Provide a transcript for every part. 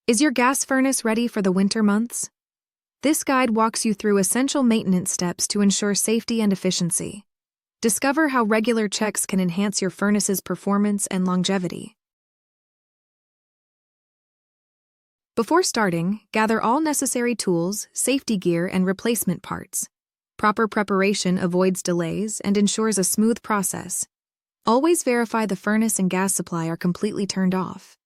Is your gas furnace ready for the winter months? This guide walks you through essential maintenance steps to ensure safety and efficiency. Discover how regular checks can enhance your furnace's performance and longevity. Before starting, gather all necessary tools, safety gear, and replacement parts. Proper preparation avoids delays and ensures a smooth process. Always verify the furnace and gas supply are completely turned off.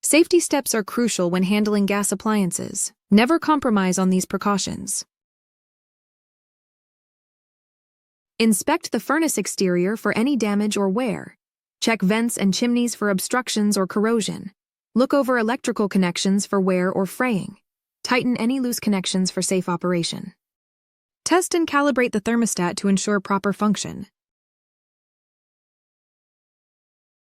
Safety steps are crucial when handling gas appliances. Never compromise on these precautions. Inspect the furnace exterior for any damage or wear. Check vents and chimneys for obstructions or corrosion. Look over electrical connections for wear or fraying. Tighten any loose connections for safe operation. Test and calibrate the thermostat to ensure proper function.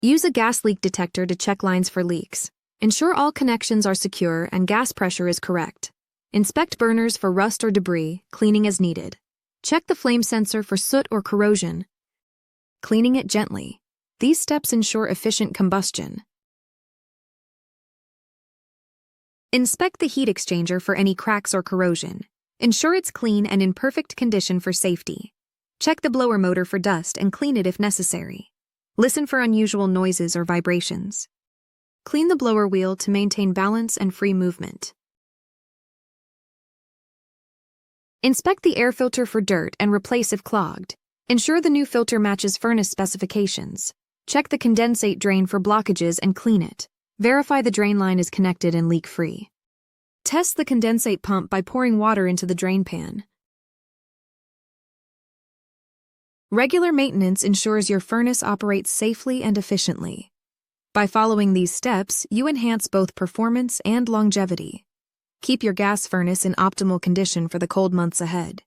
Use a gas leak detector to check lines for leaks. Ensure all connections are secure and gas pressure is correct. Inspect burners for rust or debris, cleaning as needed. Check the flame sensor for soot or corrosion. Cleaning it gently. These steps ensure efficient combustion. Inspect the heat exchanger for any cracks or corrosion. Ensure it's clean and in perfect condition for safety. Check the blower motor for dust and clean it if necessary. Listen for unusual noises or vibrations. Clean the blower wheel to maintain balance and free movement. Inspect the air filter for dirt and replace if clogged. Ensure the new filter matches furnace specifications. Check the condensate drain for blockages and clean it. Verify the drain line is connected and leak-free. Test the condensate pump by pouring water into the drain pan. Regular maintenance ensures your furnace operates safely and efficiently. By following these steps, you enhance both performance and longevity. Keep your gas furnace in optimal condition for the cold months ahead.